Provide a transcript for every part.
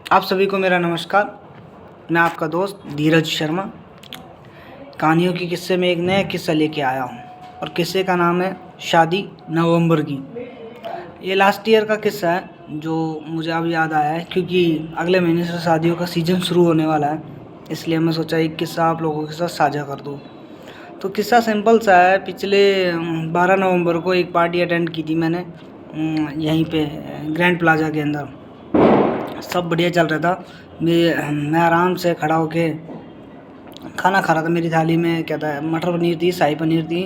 आप सभी को मेरा नमस्कार। मैं आपका दोस्त धीरज शर्मा कहानियों की किस्से में एक नया किस्सा लेके आया हूँ और किस्से का नाम है शादी नवंबर की। ये लास्ट ईयर का किस्सा है जो मुझे अब याद आया है क्योंकि अगले महीने से शादियों का सीज़न शुरू होने वाला है, इसलिए मैं सोचा एक किस्सा आप लोगों के साथ साझा कर दूँ। तो किस्सा सिंपल सा है। पिछले 12 नवंबर को एक पार्टी अटेंड की थी मैंने यहीं पे ग्रैंड प्लाजा के अंदर। सब बढ़िया चल रहा था। मैं आराम से खड़ा होके खाना खा रहा था। मेरी थाली में क्या था, मटर पनीर थी, शाही पनीर थी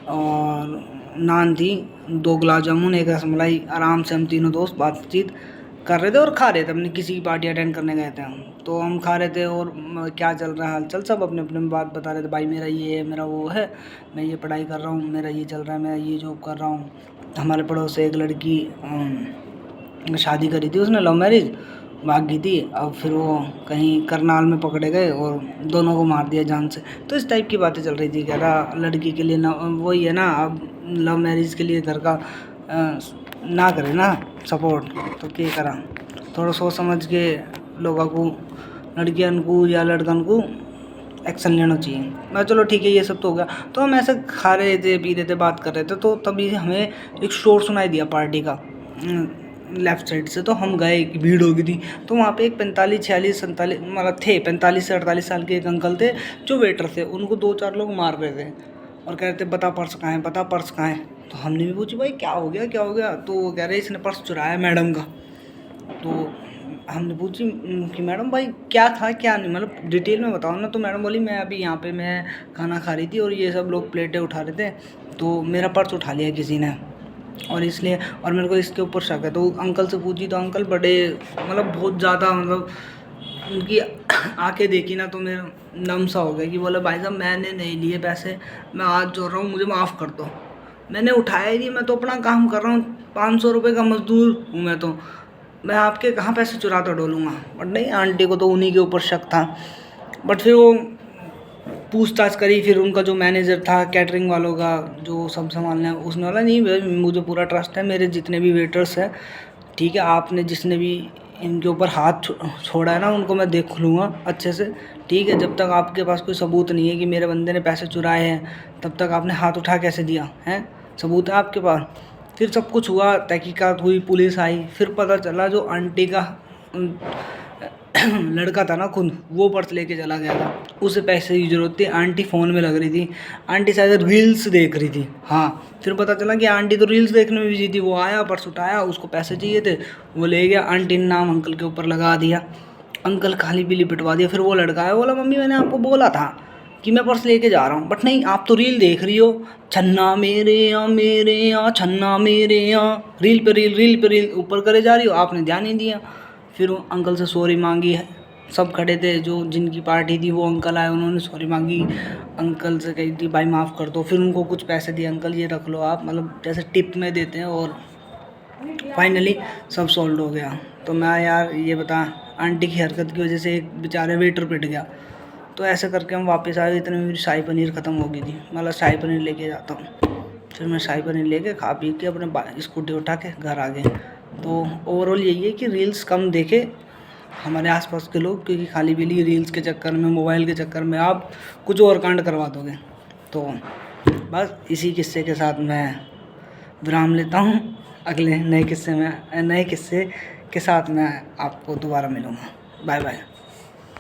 और नान थी, 2 गुलाब जामुन, 1 रसमलाई। आराम से हम तीनों दोस्त बातचीत कर रहे थे और खा रहे थे। अपनी किसी की पार्टी अटेंड करने गए थे हम, तो हम खा रहे थे और क्या चल रहा है हाल चल, सब अपने अपने में बात बता रहे थे। भाई मेरा ये है, मेरा वो है, मैं ये पढ़ाई कर रहा हूँ, मेरा ये चल रहा है, मैं ये जॉब कर रहा हूँ। हमारे पड़ोस से एक लड़की शादी करी थी, उसने लव मैरिज, भाग गई थी। अब फिर वो कहीं करनाल में पकड़े गए और दोनों को मार दिया जान से। तो इस टाइप की बातें चल रही थी। कह रहा लड़की के लिए ना वही है ना, अब लव मैरिज के लिए घर का ना करे ना सपोर्ट, तो क्या करा। थोड़ा सोच समझ के लोगों को, लड़कियन को या लड़कन को एक्शन लेना चाहिए। मैं चलो ठीक है, ये सब तो हो गया। तो हम ऐसे खा रहे थे, पी रहे थे, बात कर रहे थे, तो तभी हमें एक शोर सुनाई दिया पार्टी का लेफ़्ट साइड से। तो हम गए, भीड़ हो गई थी। तो वहाँ पे एक 45 46 47 मतलब थे 45 से 48 साल के एक अंकल थे जो वेटर थे। उनको 2-4 लोग मार रहे थे और कह रहे थे बता पर्स कहाँ है, बता पर्स कहाँ है। तो हमने भी पूछी भाई क्या हो गया, क्या हो गया। तो वो कह रहे इसने पर्स चुराया मैडम का। तो हमने पूछी कि मैडम भाई क्या था क्या नहीं, मतलब डिटेल में बताओ ना। तो मैडम बोली मैं अभी यहाँ पे मैं खाना खा रही थी और ये सब लोग प्लेटें उठा रहे थे, तो मेरा पर्स उठा लिया किसी ने और इसलिए, और मेरे को इसके ऊपर शक है। तो अंकल से पूछी तो अंकल बड़े मतलब बहुत ज़्यादा, मतलब उनकी आंखें देखी ना तो मेरा नम सा हो गया कि बोले भाई साहब मैंने नहीं लिए पैसे, मैं हाथ जोड़ रहा हूँ, मुझे माफ़ कर दो, मैंने उठाया ही नहीं, मैं तो अपना काम कर रहा हूँ, 500 रुपये का मजदूर हूँ मैं आपके कहाँ पैसे चुराता डोलूँगा। बट नहीं, आंटी को तो उन्हीं के ऊपर शक था। बट फिर वो पूछताछ करी। फिर उनका जो मैनेजर था कैटरिंग वालों का, जो सब संभालना है, उसने बोला नहीं भाई मुझे पूरा ट्रस्ट है, मेरे जितने भी वेटर्स हैं ठीक है, आपने जिसने भी इनके ऊपर हाथ छोड़ा है ना उनको मैं देख लूँगा अच्छे से, ठीक है। जब तक आपके पास कोई सबूत नहीं है कि मेरे बंदे ने पैसे चुराए हैं, तब तक आपने हाथ उठा कैसे दिया है, सबूत है आपके पास। फिर सब कुछ हुआ, तहकीकात हुई, पुलिस आई। फिर पता चला जो आंटी का लड़का था ना खुद, वो पर्स लेके चला गया था, उसे पैसे की ज़रूरत थी। आंटी फ़ोन में लग रही थी, आंटी शायद रील्स देख रही थी। हाँ, फिर पता चला कि आंटी तो रील्स देखने में बिजी थी। वो आया, पर्स उठाया, उसको पैसे चाहिए थे, वो ले गया। आंटी ने नाम अंकल के ऊपर लगा दिया, अंकल खाली पीली पिटवा दिया। फिर वो लड़का आया, बोला मम्मी मैंने आपको बोला था कि मैं पर्स लेके जा रहा हूँ, बट नहीं आप तो रील देख रही हो, छन्ना मेरे यहाँ छन्ना मेरे यहाँ, रील पे रील ऊपर करे जा रही हो, आपने ध्यान नहीं दिया। फिर अंकल से सॉरी मांगी। सब खड़े थे, जो जिनकी पार्टी थी वो अंकल आए, उन्होंने सॉरी मांगी। अंकल से कही थी भाई माफ़ कर दो। फिर उनको कुछ पैसे दिए, अंकल ये रख लो आप, मतलब जैसे टिप में देते हैं। और फाइनली सब सॉल्व हो गया। तो मैं यार ये बता, आंटी की हरकत की वजह से एक बेचारे वेटर पिट गया। तो ऐसे करके हम वापस आए, इतने में मेरी शाही पनीर ख़त्म हो गई थी। मतलब शाही पनीर लेके जाता हूँ। फिर मैं शाही पनीर लेके खा पी के अपने स्कूटी उठा के घर आ गए। तो ओवरऑल यही है कि रील्स कम देखे हमारे आसपास के लोग, क्योंकि खाली पीली रील्स के चक्कर में, मोबाइल के चक्कर में आप कुछ और कांड करवा दोगे। तो बस इसी किस्से के साथ मैं विराम लेता हूँ। अगले नए किस्से के साथ मैं आपको दोबारा मिलूँगा। Bye bye.